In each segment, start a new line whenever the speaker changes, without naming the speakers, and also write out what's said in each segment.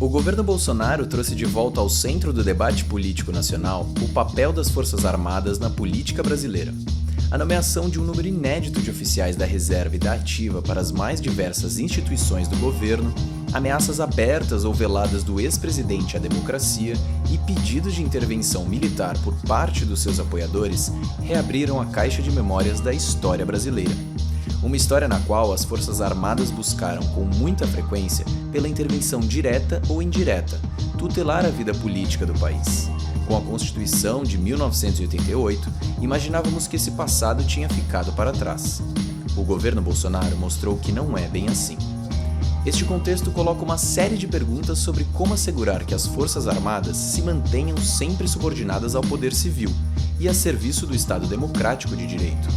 O governo Bolsonaro trouxe de volta ao centro do debate político nacional o papel das Forças Armadas na política brasileira. A nomeação de um número inédito de oficiais da reserva e da ativa para as mais diversas instituições do governo, ameaças abertas ou veladas do ex-presidente à democracia e pedidos de intervenção militar por parte dos seus apoiadores reabriram a caixa de memórias da história brasileira. Uma história na qual as Forças Armadas buscaram com muita frequência, pela intervenção direta ou indireta, tutelar a vida política do país. Com a Constituição de 1988, imaginávamos que esse passado tinha ficado para trás. O governo Bolsonaro mostrou que não é bem assim. Este contexto coloca uma série de perguntas sobre como assegurar que as Forças Armadas se mantenham sempre subordinadas ao poder civil e a serviço do Estado democrático de direito.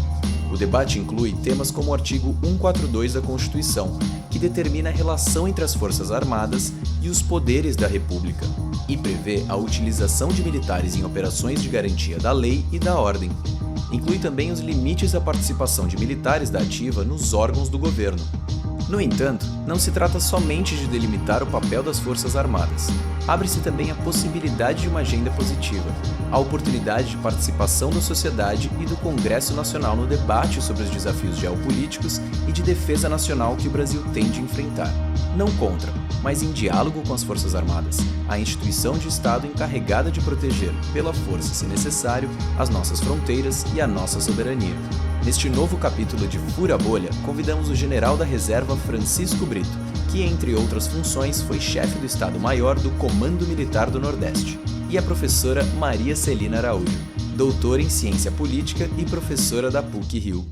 O debate inclui temas como o artigo 142 da Constituição, que determina a relação entre as Forças Armadas e os poderes da República, e prevê a utilização de militares em operações de garantia da lei e da ordem. Inclui também os limites da participação de militares da ativa nos órgãos do governo. No entanto, não se trata somente de delimitar o papel das Forças Armadas. Abre-se também a possibilidade de uma agenda positiva, a oportunidade de participação da sociedade e do Congresso Nacional no debate sobre os desafios geopolíticos e de defesa nacional que o Brasil tem de enfrentar. Não contra, mas em diálogo com as Forças Armadas, a instituição de Estado encarregada de proteger, pela força se necessário, as nossas fronteiras e a nossa soberania. Neste novo capítulo de Fura a Bolha, convidamos o general da reserva Francisco Brito, que, entre outras funções, foi chefe do Estado-Maior do Comando Militar do Nordeste, e a professora Maria Celina Araújo, doutora em Ciência Política e professora da PUC-Rio.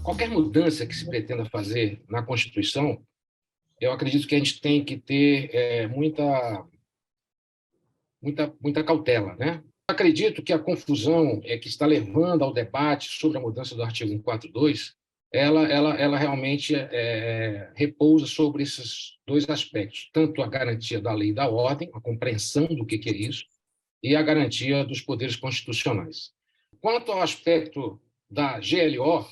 Qualquer mudança que se pretenda fazer na Constituição, eu acredito que a gente tem que ter muita cautela, né? Acredito que a confusão que está levando ao debate sobre a mudança do artigo 142, ela realmente repousa sobre esses dois aspectos, tanto a garantia da lei e da ordem, a compreensão do que é isso, e a garantia dos poderes constitucionais. Quanto ao aspecto da GLO,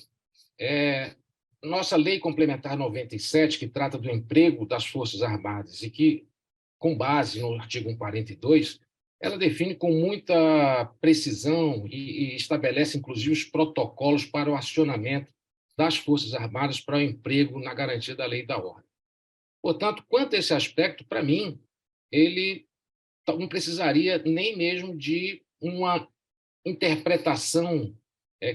nossa Lei Complementar 97, que trata do emprego das Forças Armadas e que, com base no artigo 142, ela define com muita precisão e estabelece, inclusive, os protocolos para o acionamento das Forças Armadas para o emprego na garantia da lei e da ordem. Portanto, quanto a esse aspecto, para mim, ele não precisaria nem mesmo de uma interpretação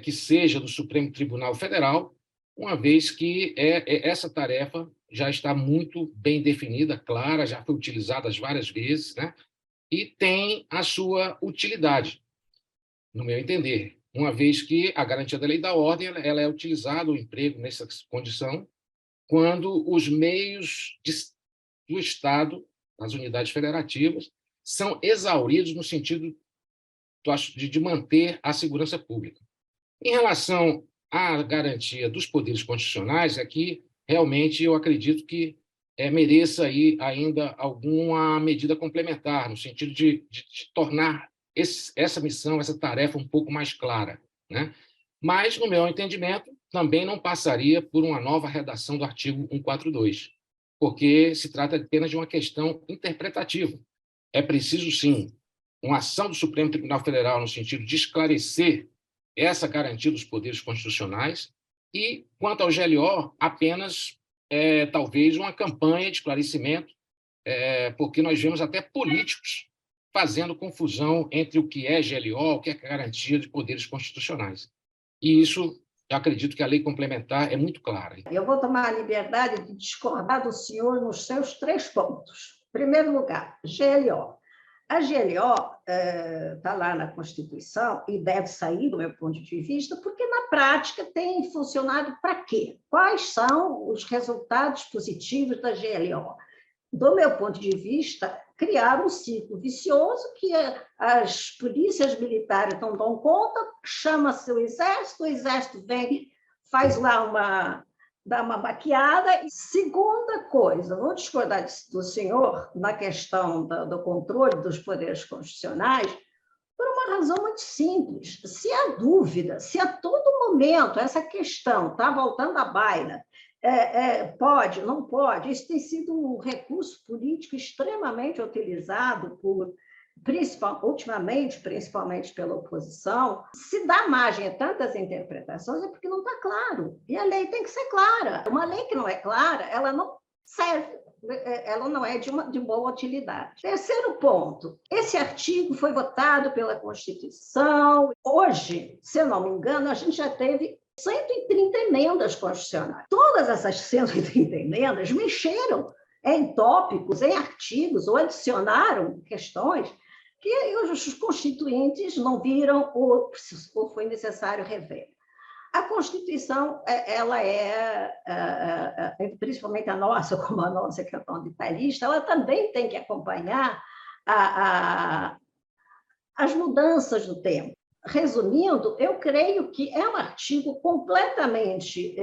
que seja do Supremo Tribunal Federal, uma vez que essa tarefa já está muito bem definida, clara, já foi utilizada várias vezes, né? E tem a sua utilidade, no meu entender, uma vez que a garantia da lei e da ordem ela é utilizada, o emprego nessa condição, quando os meios do Estado, as unidades federativas, são exauridos no sentido de manter a segurança pública. Em relação à garantia dos poderes constitucionais, aqui realmente eu acredito que mereça aí ainda alguma medida complementar, no sentido de tornar essa missão, essa tarefa um pouco mais clara, né? Mas, no meu entendimento, também não passaria por uma nova redação do artigo 142, porque se trata apenas de uma questão interpretativa. É preciso, sim, uma ação do Supremo Tribunal Federal no sentido de esclarecer essa garantia dos poderes constitucionais e, quanto ao GLO, apenas, talvez, uma campanha de esclarecimento, porque nós vemos até políticos fazendo confusão entre o que é GLO, o que é garantia de poderes constitucionais. E isso, eu acredito que a lei complementar é muito clara.
Eu vou tomar a liberdade de discordar do senhor nos seus 3 pontos. Em primeiro lugar, GLO. A GLO está lá na Constituição e deve sair, do meu ponto de vista, porque, na prática, tem funcionado para quê? Quais são os resultados positivos da GLO? Do meu ponto de vista, criar um ciclo vicioso que as polícias militares não dão conta, chama-se o Exército vem, faz lá dar uma maquiada. E segunda coisa, vou discordar do senhor na questão do controle dos poderes constitucionais, por uma razão muito simples. Se há dúvida, se a todo momento essa questão está voltando à baila, pode, não pode, isso tem sido um recurso político extremamente utilizado ultimamente, principalmente pela oposição. Se dá margem a tantas interpretações é porque não está claro. E a lei tem que ser clara. Uma lei que não é clara, ela não serve, ela não é de boa utilidade. Terceiro ponto, esse artigo foi votado pela Constituição. Hoje, se eu não me engano, a gente já teve 130 emendas constitucionais. Todas essas 130 emendas mexeram em tópicos, em artigos, ou adicionaram questões que os constituintes não viram ou foi necessário rever. A Constituição, ela principalmente a nossa, como a nossa, que é tão detalhista, ela também tem que acompanhar as mudanças do tempo. Resumindo, eu creio que é um artigo completamente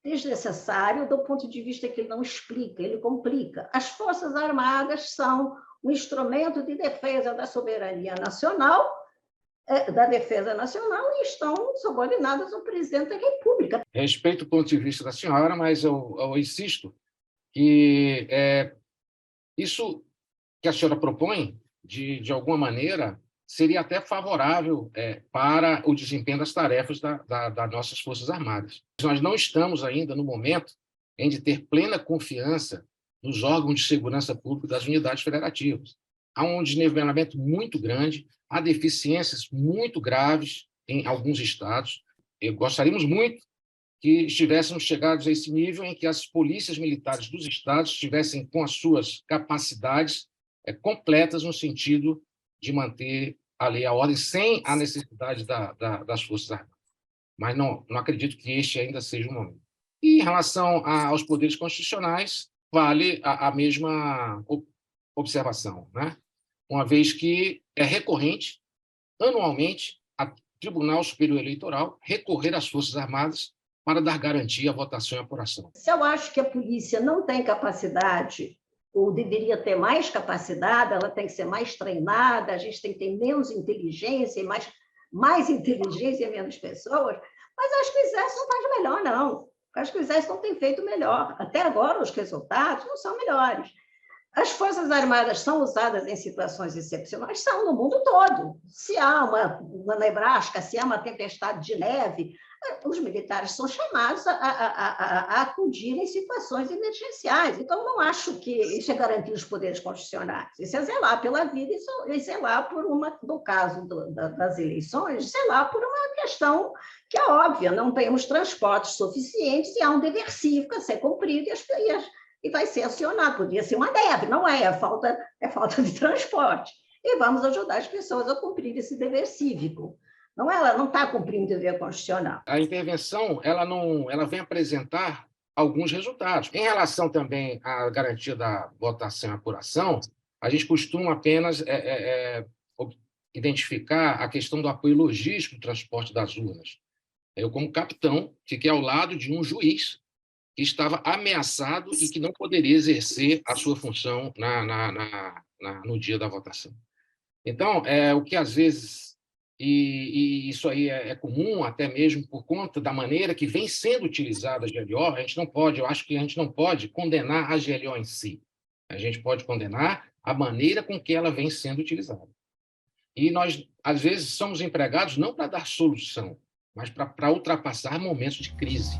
desnecessário do ponto de vista que ele não explica, ele complica. As Forças Armadas são um instrumento de defesa da soberania nacional, e estão subordinadas ao presidente da República.
Respeito o ponto de vista da senhora, mas eu insisto que isso que a senhora propõe, de alguma maneira, seria até favorável para o desempenho das tarefas das nossas Forças Armadas. Nós não estamos ainda no momento em de ter plena confiança nos órgãos de segurança pública das unidades federativas. Há um desnivelamento muito grande, há deficiências muito graves em alguns estados. Gostaríamos muito que estivéssemos chegados a esse nível em que as polícias militares dos estados estivessem com as suas capacidades completas no sentido de manter a lei e a ordem sem a necessidade das Forças Armadas. Mas não acredito que este ainda seja o momento. E em relação aos poderes constitucionais, vale a mesma observação, né? Uma vez que é recorrente, anualmente, a Tribunal Superior Eleitoral recorrer às Forças Armadas para dar garantia à votação e apuração.
Se eu acho que a polícia não tem capacidade, ou deveria ter mais capacidade, ela tem que ser mais treinada, a gente tem que ter menos inteligência, mais inteligência e menos pessoas, mas acho que o Exército não faz melhor, não. Acho que o Exército não tem feito melhor. Até agora, os resultados não são melhores. As Forças Armadas são usadas em situações excepcionais, são no mundo todo. Se há uma Nebraska, se há uma tempestade de neve, os militares são chamados a acudir em situações emergenciais. Então, não acho que isso é garantir os poderes constitucionais. Isso é zelar pela vida e zelar por no caso das eleições, zelar por uma questão que é óbvia. Não temos transportes suficientes e há um dever cívico a ser cumprido e vai ser acionado. Podia ser uma neve, não é falta de transporte. E vamos ajudar as pessoas a cumprir esse dever cívico. Não, ela não está cumprindo o dever constitucional.
A intervenção ela vem apresentar alguns resultados. Em relação também à garantia da votação e apuração, a gente costuma apenas identificar a questão do apoio logístico do transporte das urnas. Eu, como capitão, fiquei ao lado de um juiz que estava ameaçado e que não poderia exercer a sua função no dia da votação. Então, o que às vezes, e isso aí é comum, até mesmo por conta da maneira que vem sendo utilizada a GLO, eu acho que a gente não pode condenar a GLO em si. A gente pode condenar a maneira com que ela vem sendo utilizada. E nós, às vezes, somos empregados não para dar solução, mas para ultrapassar momentos de crise.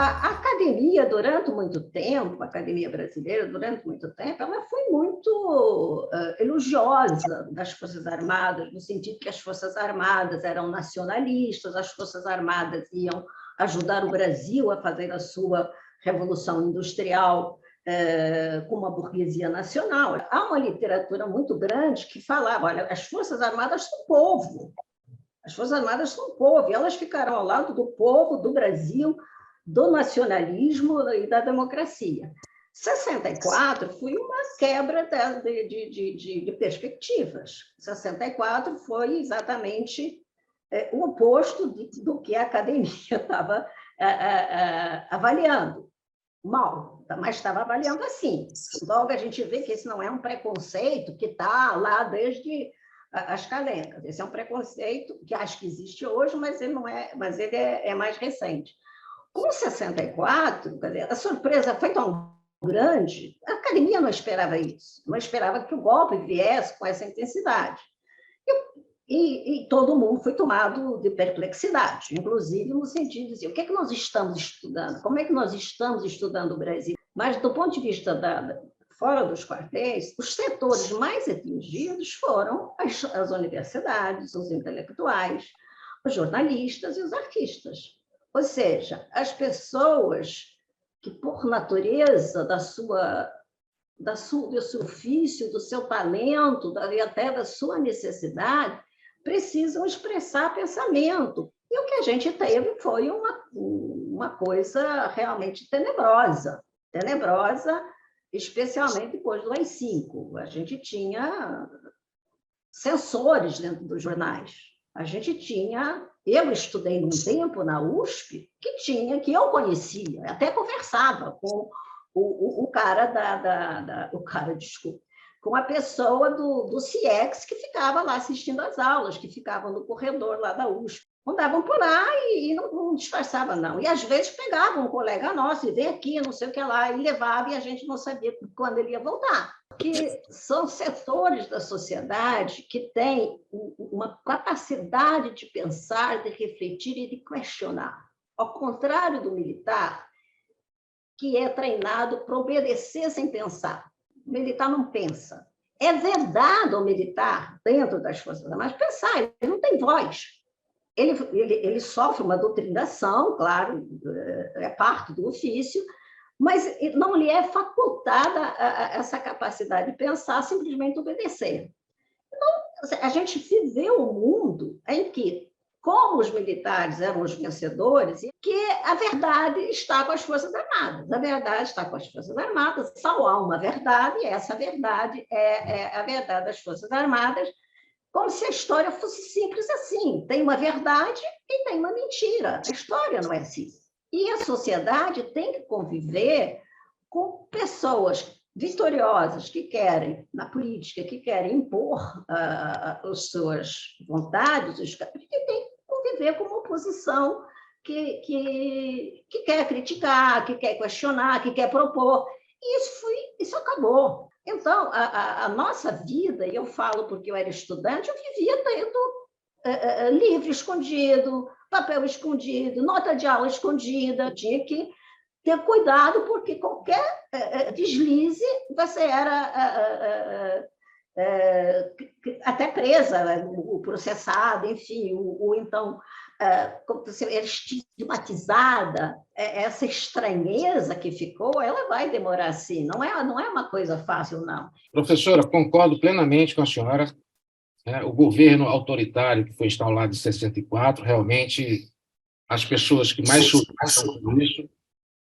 A academia, durante muito tempo, a academia brasileira, durante muito tempo, ela foi muito elogiosa das Forças Armadas, no sentido que as Forças Armadas eram nacionalistas, as Forças Armadas iam ajudar o Brasil a fazer a sua revolução industrial com uma burguesia nacional. Há uma literatura muito grande que falava, olha, as Forças Armadas são povo, as Forças Armadas são povo, e elas ficaram ao lado do povo, do Brasil, do nacionalismo e da democracia. 64 foi uma quebra de perspectivas. 64 foi exatamente o oposto do que a academia estava avaliando. Mal, mas estava avaliando assim. Logo, a gente vê que esse não é um preconceito que está lá desde as calencas. Esse é um preconceito que acho que existe hoje, mas ele é mais recente. Com 64, quer dizer, a surpresa foi tão grande, a academia não esperava isso, não esperava que o golpe viesse com essa intensidade. E todo mundo foi tomado de perplexidade, inclusive no sentido de dizer, o que é que nós estamos estudando? Como é que nós estamos estudando o Brasil? Mas, do ponto de vista fora dos quartéis, os setores mais atingidos foram as universidades, os intelectuais, os jornalistas e os artistas. Ou seja, as pessoas que, por natureza do seu ofício, do seu talento e até da sua necessidade, precisam expressar pensamento. E o que a gente teve foi uma coisa realmente tenebrosa, especialmente depois do AI-5. A gente tinha censores dentro dos jornais. Eu estudei num tempo na USP que eu conhecia, até conversava com o cara com a pessoa do CIEX que ficava lá assistindo às aulas, que ficavam no corredor lá da USP. Andavam por lá e não disfarçavam, não. E, às vezes, pegavam um colega nosso e vem aqui, não sei o que lá, e levava, e a gente não sabia quando ele ia voltar. Porque são setores da sociedade que têm uma capacidade de pensar, de refletir e de questionar. Ao contrário do militar, que é treinado para obedecer sem pensar. O militar não pensa. É vedado ao militar, dentro das Forças Armadas, pensar, ele não tem voz. Ele sofre uma doutrinação, claro, é parte do ofício, mas não lhe é facultada essa capacidade de pensar, simplesmente obedecer. Então, a gente viveu um mundo em que, como os militares eram os vencedores, que a verdade está com as Forças Armadas. A verdade está com as Forças Armadas, só há uma verdade, e essa verdade é a verdade das Forças Armadas, como se a história fosse simples assim. Tem uma verdade e tem uma mentira. A história não é assim. E a sociedade tem que conviver com pessoas vitoriosas que querem, na política, que querem impor as suas vontades, e tem que conviver com uma oposição que quer criticar, que quer questionar, que quer propor. E isso acabou. Então, a nossa vida, e eu falo porque eu era estudante, eu vivia tendo livro escondido, papel escondido, nota de aula escondida. Tinha que ter cuidado, porque qualquer deslize você era até presa, processada, enfim, ou então você era estigmatizada. Essa estranheza que ficou, ela vai demorar assim, não é uma coisa fácil, não.
Professora, concordo plenamente com a senhora. O governo autoritário que foi instalado em 64, realmente, as pessoas que mais sofreram com isso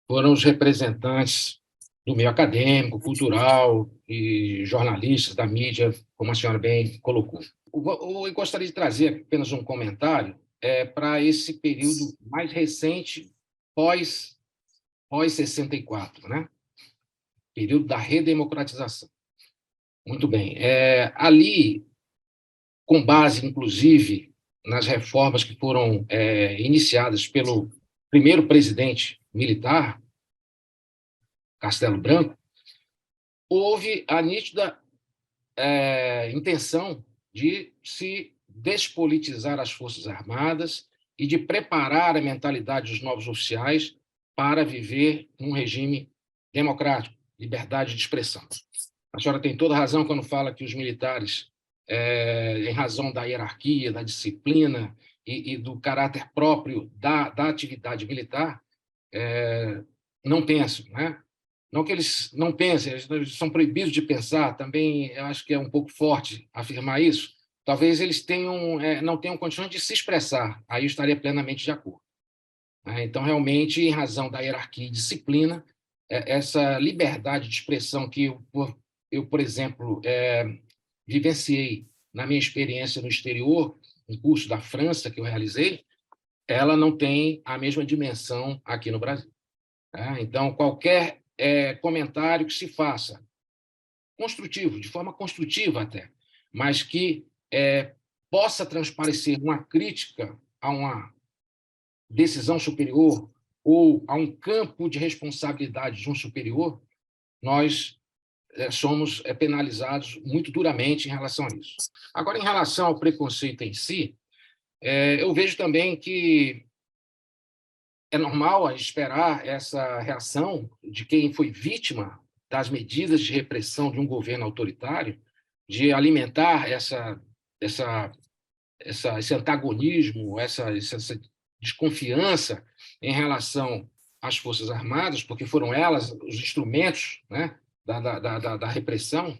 foram os representantes do meio acadêmico, cultural e jornalistas da mídia, como a senhora bem colocou. Eu gostaria de trazer apenas um comentário para esse período mais recente, pós-64, né? Período da redemocratização. Muito bem. Ali, com base, inclusive, nas reformas que foram iniciadas pelo primeiro presidente militar, Castelo Branco, houve a nítida intenção de se despolitizar as Forças Armadas e de preparar a mentalidade dos novos oficiais para viver num regime democrático, liberdade de expressão. A senhora tem toda razão quando fala que os militares, em razão da hierarquia, da disciplina e do caráter próprio da atividade militar, não pensam, né? Não que eles não pensem, eles são proibidos de pensar, também eu acho que é um pouco forte afirmar isso. Talvez eles não tenham condições de se expressar, aí eu estaria plenamente de acordo. Então, realmente, em razão da hierarquia e disciplina, essa liberdade de expressão que eu por exemplo, vivenciei na minha experiência no exterior, um curso da França que eu realizei, ela não tem a mesma dimensão aqui no Brasil. Tá? Então, qualquer comentário que se faça, construtivo, de forma construtiva até, mas que possa transparecer uma crítica a uma decisão superior ou a um campo de responsabilidade de um superior, nós somos penalizados muito duramente em relação a isso. Agora, em relação ao preconceito em si, eu vejo também que é normal esperar essa reação de quem foi vítima das medidas de repressão de um governo autoritário, de alimentar esse antagonismo, essa desconfiança em relação às Forças Armadas, porque foram elas os instrumentos, né, da repressão.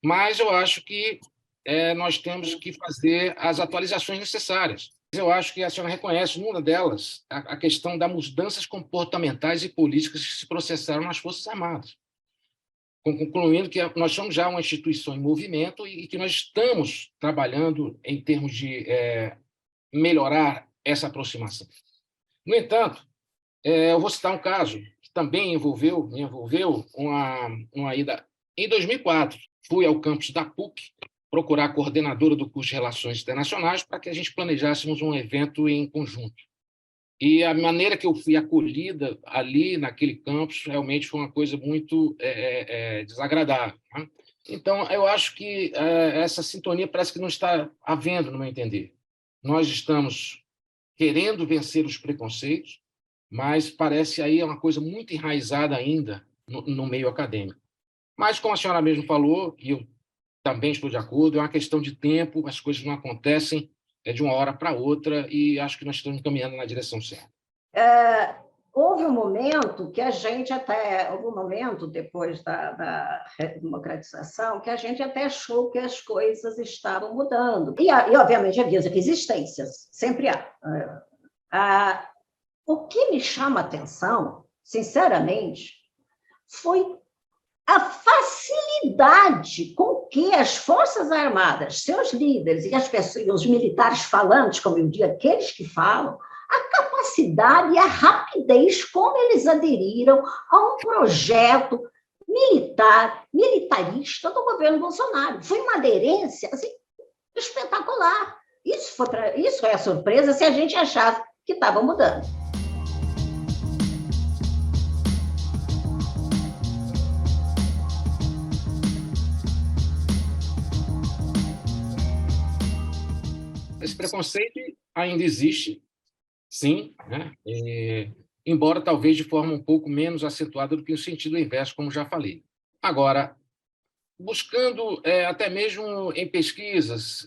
Mas eu acho que nós temos que fazer as atualizações necessárias. Eu acho que a senhora reconhece, numa delas, a questão das mudanças comportamentais e políticas que se processaram nas Forças Armadas, concluindo que nós somos já uma instituição em movimento e que nós estamos trabalhando em termos de melhorar essa aproximação. No entanto, eu vou citar um caso que também me envolveu uma ida. Em 2004, fui ao campus da PUC procurar a coordenadora do curso de Relações Internacionais para que a gente planejássemos um evento em conjunto. E a maneira que eu fui acolhida ali naquele campus realmente foi uma coisa muito desagradável. Né? Então, eu acho que essa sintonia parece que não está havendo, no meu entender. Nós estamos querendo vencer os preconceitos, mas parece aí uma coisa muito enraizada ainda no meio acadêmico. Mas, como a senhora mesmo falou, e eu também estou de acordo, é uma questão de tempo, as coisas não acontecem de uma hora para outra, e acho que nós estamos caminhando na direção certa.
Houve um momento que a gente até, algum momento depois da redemocratização, que a gente até achou que as coisas estavam mudando. E obviamente, havia resistências, sempre há. O que me chama a atenção, sinceramente, foi a facilidade com que as Forças Armadas, seus líderes e as pessoas, os militares falantes, como eu digo, aqueles que falam, a capacidade e a rapidez como eles aderiram a um projeto militarista do governo Bolsonaro. Foi uma aderência assim, espetacular. Isso é a surpresa se a gente achava que estava mudando.
Esse preconceito ainda existe, sim, né? Embora talvez de forma um pouco menos acentuada do que o sentido inverso, como já falei. Agora, buscando até mesmo em pesquisas,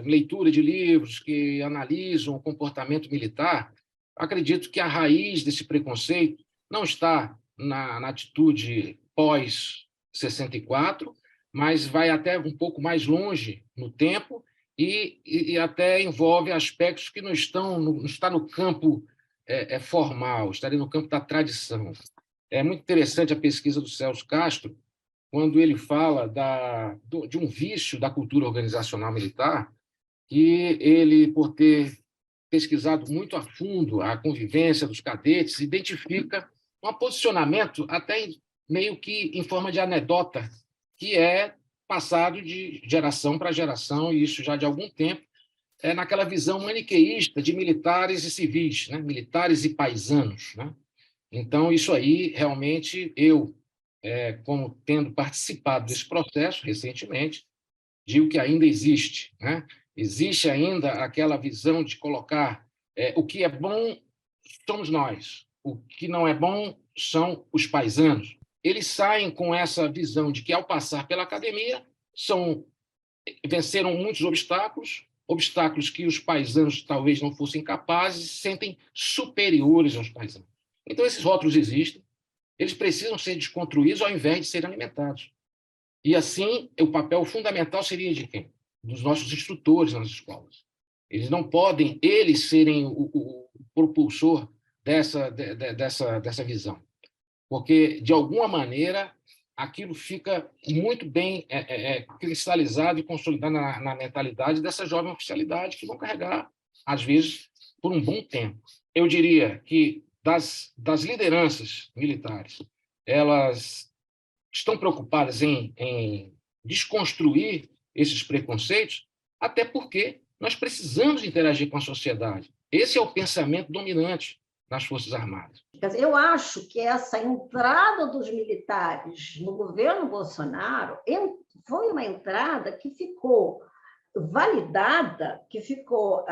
leitura de livros que analisam o comportamento militar, acredito que a raiz desse preconceito não está na atitude pós-64, mas vai até um pouco mais longe no tempo, e até envolve aspectos que não está no campo formal, estaria no campo da tradição. É muito interessante a pesquisa do Celso Castro, quando ele fala de um vício da cultura organizacional militar, que ele, por ter pesquisado muito a fundo a convivência dos cadetes, identifica um posicionamento até meio que em forma de anedota, que é passado de geração para geração, e isso já de algum tempo, naquela visão maniqueísta de militares e civis, né? Militares e paisanos. Né? Então, isso aí, realmente, eu, como tendo participado desse processo recentemente, digo que ainda existe. Né? Existe ainda aquela visão de colocar o que é bom somos nós, o que não é bom são os paisanos. Eles saem com essa visão de que, ao passar pela academia, venceram muitos obstáculos que os paisanos talvez não fossem capazes, se sentem superiores aos paisanos. Então, esses rótulos existem, eles precisam ser desconstruídos ao invés de serem alimentados. E, assim, o papel fundamental seria de quem? Dos nossos instrutores nas escolas. Eles não podem, eles serem o propulsor dessa visão. porque, de alguma maneira, aquilo fica muito bem cristalizado e consolidado na mentalidade dessa jovem oficialidade que vão carregar, às vezes, por um bom tempo. Eu diria que das lideranças militares, elas estão preocupadas em desconstruir esses preconceitos, até porque nós precisamos interagir com a sociedade. Esse é o pensamento dominante nas Forças Armadas.
Eu acho que essa entrada dos militares no governo Bolsonaro foi uma entrada que ficou validada, que ficou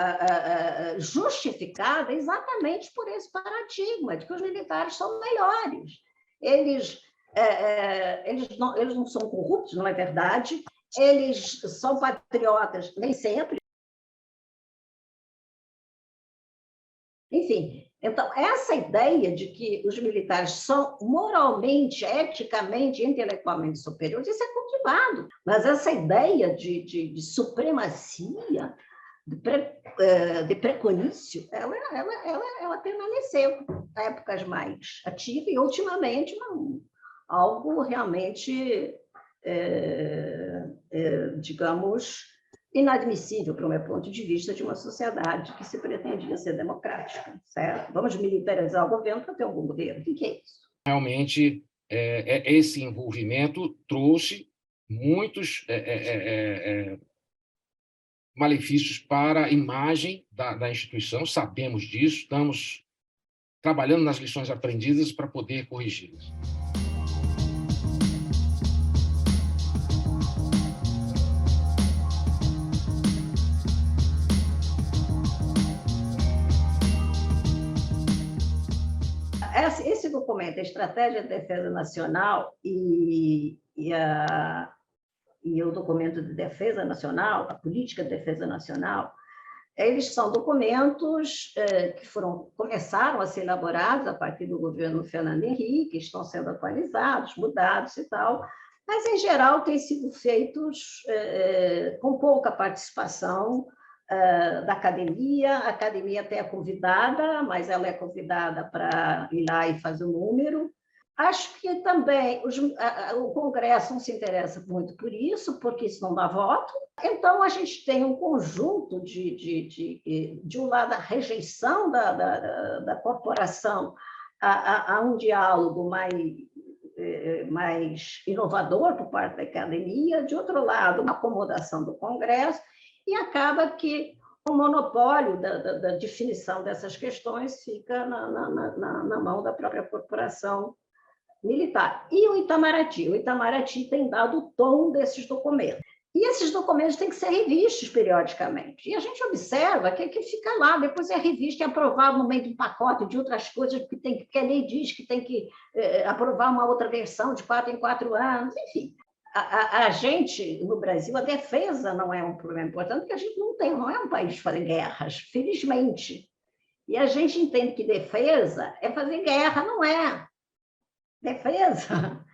justificada exatamente por esse paradigma de que os militares são melhores. Eles não são corruptos, não é verdade? Eles são patriotas, nem sempre. Enfim, então, essa ideia de que os militares são moralmente, eticamente, intelectualmente superiores, isso é cultivado. Mas essa ideia de supremacia, de preconício, ela permaneceu em épocas mais ativas e, ultimamente, algo realmente, digamos, inadmissível, para o meu ponto de vista, de uma sociedade que se pretendia ser democrática. Certo? Vamos militarizar o governo para ter um bom governo. O que é isso?
Realmente, esse envolvimento trouxe muitos malefícios para a imagem da instituição, sabemos disso, estamos trabalhando nas lições aprendidas para poder corrigi-las.
Esse documento, a Estratégia de Defesa Nacional e o documento de Defesa Nacional, a Política de Defesa Nacional, eles são documentos que começaram a ser elaborados a partir do governo Fernando Henrique, estão sendo atualizados, mudados e tal, mas, em geral, têm sido feitos com pouca participação da academia. A academia até é convidada, mas ela é convidada para ir lá e fazer o número. Acho que também o Congresso não se interessa muito por isso, porque isso não dá voto. Então, a gente tem um conjunto de um lado, a rejeição da corporação a um diálogo mais inovador por parte da academia, de outro lado, uma acomodação do Congresso, e acaba que o monopólio da definição dessas questões fica na mão da própria corporação militar. E o Itamaraty? O Itamaraty tem dado o tom desses documentos. E esses documentos têm que ser revistos periodicamente. E a gente observa que fica lá, depois é revisto e aprovado no meio de um pacote de outras coisas, porque a lei diz que tem que aprovar uma outra versão de 4 em 4 anos, enfim. A gente, no Brasil, a defesa não é um problema importante, porque a gente não é um país de fazer guerras, felizmente. E a gente entende que defesa é fazer guerra, não é. Defesa,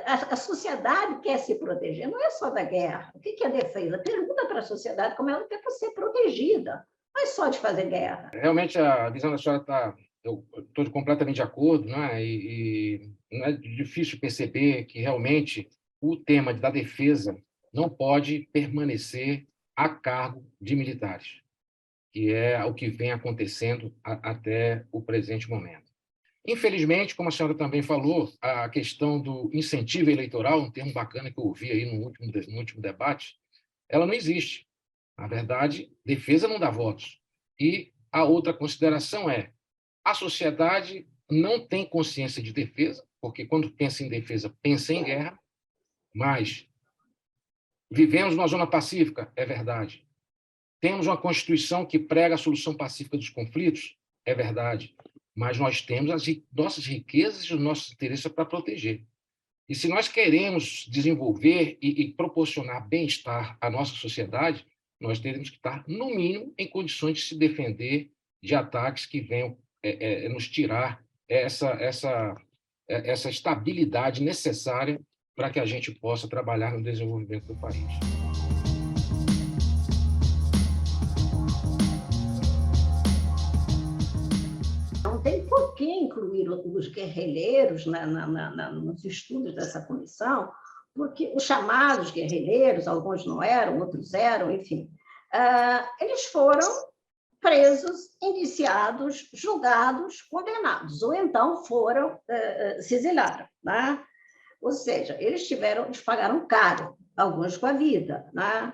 a sociedade quer se proteger, não é só da guerra. O que é defesa? Pergunta para a sociedade como ela quer ser protegida, não é só de fazer guerra.
Realmente, a visão da senhora eu estou completamente de acordo, né? E não é difícil perceber que realmente o tema da defesa não pode permanecer a cargo de militares, que é o que vem acontecendo até o presente momento. Infelizmente, como a senhora também falou, a questão do incentivo eleitoral, um termo bacana que eu ouvi aí no último debate, ela não existe. Na verdade, defesa não dá votos. E a outra consideração é: a sociedade não tem consciência de defesa, porque quando pensa em defesa, pensa em guerra, mas vivemos numa zona pacífica, é verdade. Temos uma Constituição que prega a solução pacífica dos conflitos, é verdade. Mas nós temos as nossas riquezas e os nossos interesses para proteger. E se nós queremos desenvolver e proporcionar bem-estar à nossa sociedade, nós teremos que estar, no mínimo, em condições de se defender de ataques que venham nos tirar essa estabilidade necessária para que a gente possa trabalhar no desenvolvimento do país.
Não tem por que que incluir os guerrilheiros nos estudos dessa comissão, porque os chamados guerrilheiros, alguns não eram, outros eram, enfim, eles foram presos, indiciados, julgados, condenados, ou então se exilaram, né? Ou seja, eles pagaram caro, alguns com a vida, né?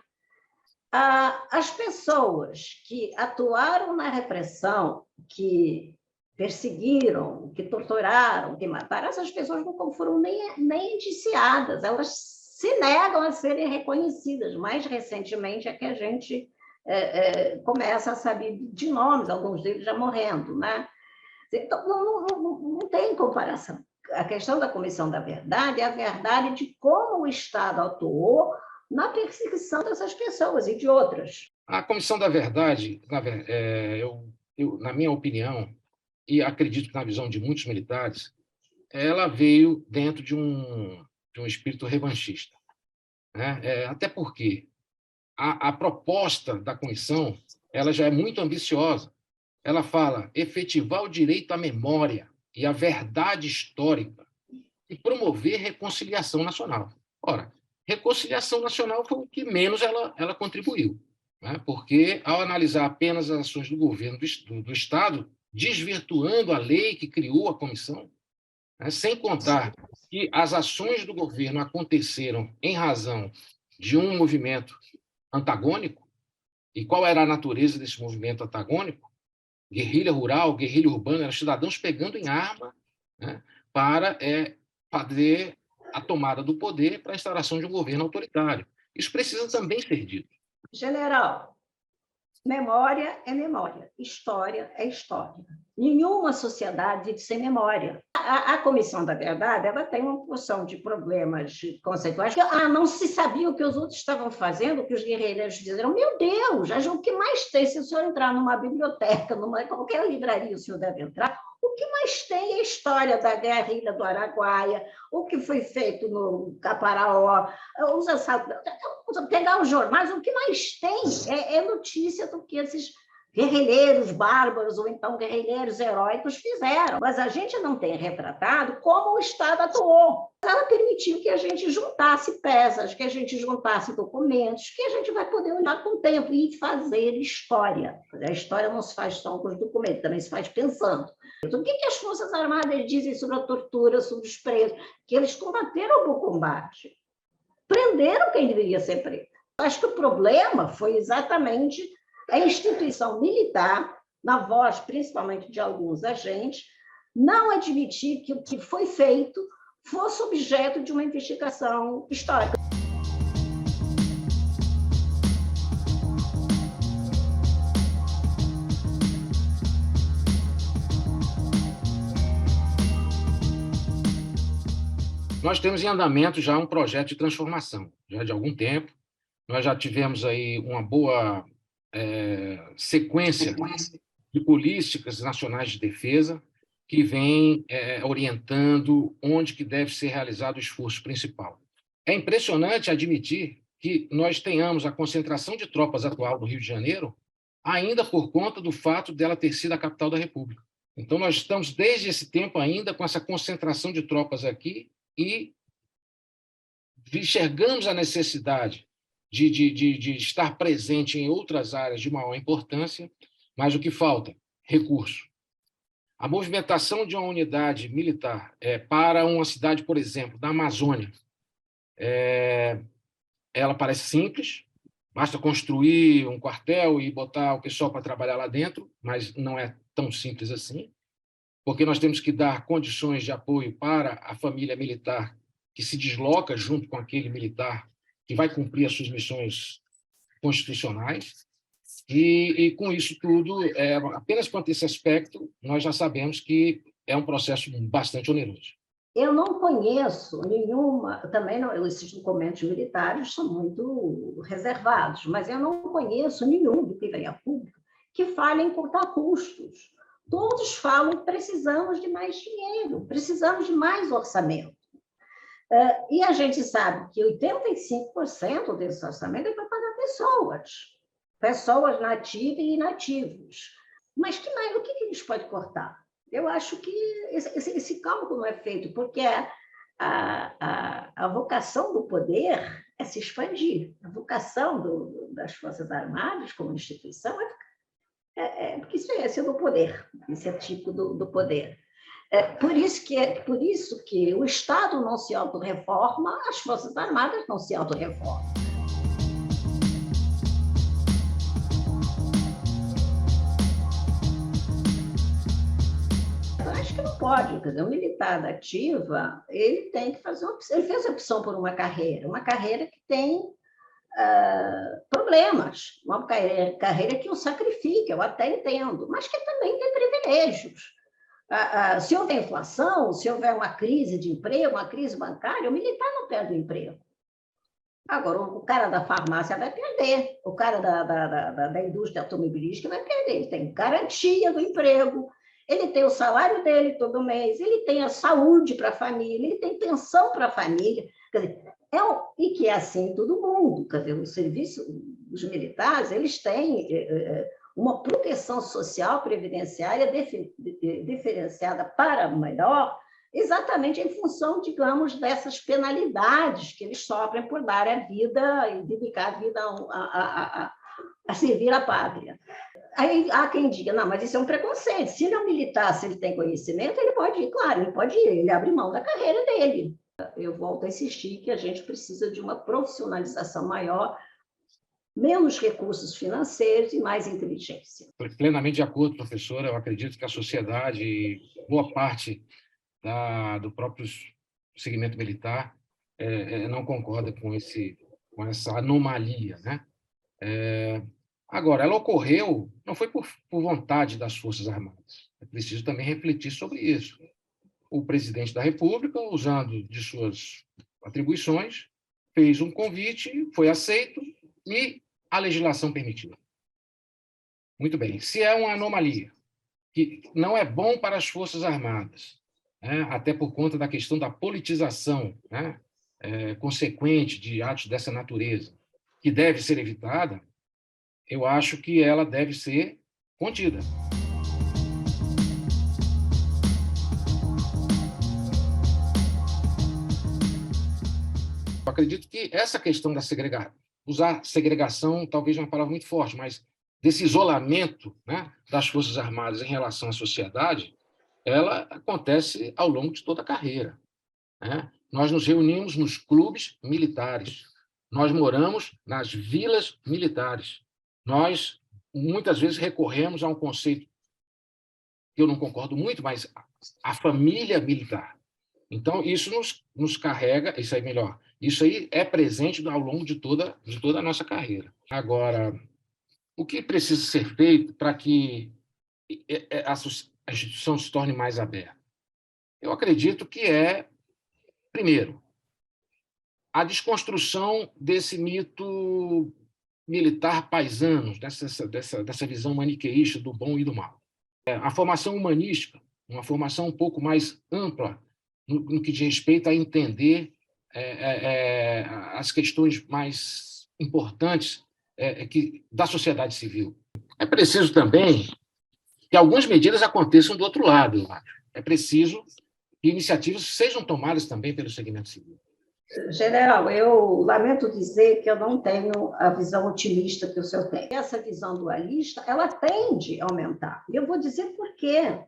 As pessoas que atuaram na repressão, que perseguiram, que torturaram, que mataram, essas pessoas não foram nem indiciadas, elas se negam a serem reconhecidas. Mais recentemente é que a gente começa a saber de nomes, alguns deles já morrendo, né? Então, não tem comparação. A questão da Comissão da Verdade é a verdade de como o Estado atuou na perseguição dessas pessoas e de outras.
A Comissão da Verdade, na minha opinião, e acredito que na visão de muitos militares, ela veio dentro de um espírito revanchista, né? Até porque a proposta da comissão ela já é muito ambiciosa. Ela fala efetivar o direito à memória e à verdade histórica e promover reconciliação nacional. Ora, reconciliação nacional foi o que menos ela contribuiu, né? Porque, ao analisar apenas as ações do governo do Estado, desvirtuando a lei que criou a comissão, né? Sem contar que as ações do governo aconteceram em razão de um movimento antagônico. E qual era a natureza desse movimento antagônico? Guerrilha rural, guerrilha urbana, eram cidadãos pegando em arma, né, para fazer a tomada do poder para a instauração de um governo autoritário. Isso precisa também ser dito.
General, memória é memória, história é história. Nenhuma sociedade vive sem memória. A Comissão da Verdade ela tem uma porção de problemas conceituais. Não se sabia o que os outros estavam fazendo, o que os guerrilheiros disseram. Meu Deus, o que mais tem? Se o senhor entrar numa biblioteca, qualquer livraria, o senhor deve entrar. O que mais tem é a história da guerrilha do Araguaia, o que foi feito no Caparaó, pegar os jornais, o que mais tem é notícia do que esses guerrilheiros bárbaros ou então guerrilheiros heróicos fizeram. Mas a gente não tem retratado como o Estado atuou. Ela permitiu que a gente juntasse peças, que a gente juntasse documentos, que a gente vai poder olhar com o tempo e fazer história. A história não se faz só com os documentos, também se faz pensando. O que as Forças Armadas dizem sobre a tortura, sobre os presos? Que eles combateram o combate. Prenderam quem deveria ser preso. Acho que o problema foi exatamente a instituição militar, na voz principalmente de alguns agentes, não admitir que o que foi feito fosse objeto de uma investigação histórica.
Nós temos em andamento já um projeto de transformação, já de algum tempo. Nós já tivemos aí uma boa sequência de políticas nacionais de defesa que vem orientando onde que deve ser realizado o esforço principal. É impressionante admitir que nós tenhamos a concentração de tropas atual no Rio de Janeiro ainda por conta do fato dela ter sido a capital da República. Então, nós estamos, desde esse tempo ainda, com essa concentração de tropas aqui e enxergamos a necessidade de estar presente em outras áreas de maior importância, mas o que falta? Recurso. A movimentação de uma unidade militar para uma cidade, por exemplo, da Amazônia, ela parece simples, basta construir um quartel e botar o pessoal para trabalhar lá dentro, mas não é tão simples assim, porque nós temos que dar condições de apoio para a família militar que se desloca junto com aquele militar que vai cumprir as suas missões constitucionais. E com isso tudo, apenas quanto a esse aspecto, nós já sabemos que é um processo bastante oneroso.
Eu não conheço nenhuma, também não, esses documentos militares são muito reservados, mas eu não conheço nenhum do que vem a público que fale em cortar custos. Todos falam que precisamos de mais dinheiro, precisamos de mais orçamento. E a gente sabe que 85% desse orçamento é para pagar pessoas nativas e inativos. Mas o que a gente pode cortar? Eu acho que esse cálculo não é feito, porque a vocação do poder é se expandir. A vocação das Forças Armadas como instituição porque isso é do poder, isso é típico do poder. Por isso que o Estado não se autorreforma, as Forças Armadas não se autorreformam. Acho que não pode, quer dizer, o militar da ativa, ele tem que fazer ele fez a opção por uma carreira que tem problemas, uma carreira que o sacrifica, eu até entendo, mas que também tem privilégios. Se houver inflação, se houver uma crise de emprego, uma crise bancária, o militar não perde o emprego. Agora, o cara da farmácia vai perder, o cara da indústria automobilística vai perder, ele tem garantia do emprego, ele tem o salário dele todo mês, ele tem a saúde para a família, ele tem pensão para a família. Quer dizer, e que é assim em todo mundo. Quer dizer, o serviço, os militares, eles têm uma proteção social previdenciária diferenciada para melhor, exatamente em função, digamos, dessas penalidades que eles sofrem por dar a vida e dedicar a vida a servir a pátria. Aí há quem diga, não, mas isso é um preconceito. Se ele é um militar, se ele tem conhecimento, ele pode ir, claro, ele pode ir, ele abre mão da carreira dele. Eu volto a insistir que a gente precisa de uma profissionalização maior, menos recursos financeiros e mais inteligência.
Estou plenamente de acordo, professora. Eu acredito que a sociedade, boa parte do próprio segmento militar, não concorda com essa anomalia, né? Agora, ela ocorreu, não foi por vontade das Forças Armadas. É preciso também refletir sobre isso. O presidente da República, usando de suas atribuições, fez um convite, foi aceito e a legislação permitiu. Muito bem. Se é uma anomalia, que não é bom para as Forças Armadas, né, até por conta da questão da politização, né, consequente de atos dessa natureza, que deve ser evitada, eu acho que ela deve ser contida. Eu acredito que essa questão da usar segregação talvez é uma palavra muito forte, mas desse isolamento, né, das Forças Armadas em relação à sociedade, ela acontece ao longo de toda a carreira, né? Nós nos reunimos nos clubes militares, nós moramos nas vilas militares, nós muitas vezes recorremos a um conceito que eu não concordo muito, mas a família militar. Então, isso nos carrega, isso aí melhor, isso aí é presente ao longo de toda a nossa carreira. Agora, o que precisa ser feito para que a instituição se torne mais aberta? Eu acredito que primeiro, a desconstrução desse mito militar paisano, dessa visão maniqueísta do bom e do mal. A formação humanística, uma formação um pouco mais ampla no que diz respeito a entender as questões mais importantes da sociedade civil. É preciso também que algumas medidas aconteçam do outro lado, eu acho. É preciso que iniciativas sejam tomadas também pelo segmento civil.
General, eu lamento dizer que eu não tenho a visão otimista que o senhor tem. Essa visão dualista, ela tende a aumentar. E eu vou dizer por quê.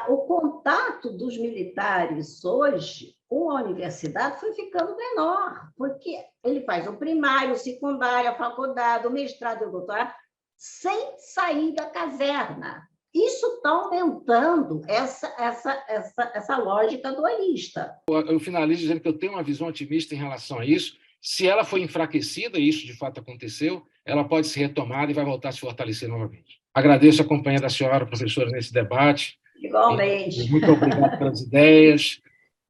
O contato dos militares hoje com a universidade foi ficando menor, porque ele faz o primário, o secundário, a faculdade, o mestrado e o doutorado, sem sair da caserna. Isso está aumentando essa lógica dualista.
Eu finalizo dizendo que eu tenho uma visão otimista em relação a isso. Se ela foi enfraquecida, e isso de fato aconteceu, ela pode ser retomada e vai voltar a se fortalecer novamente. Agradeço a companhia da senhora, professora, nesse debate.
Igualmente.
Muito obrigado pelas ideias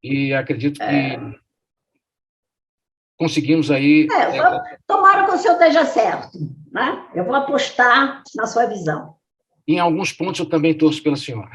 e acredito que conseguimos aí...
Tomara que o senhor esteja certo, né? Eu vou apostar na sua visão.
Em alguns pontos, eu também torço pela senhora.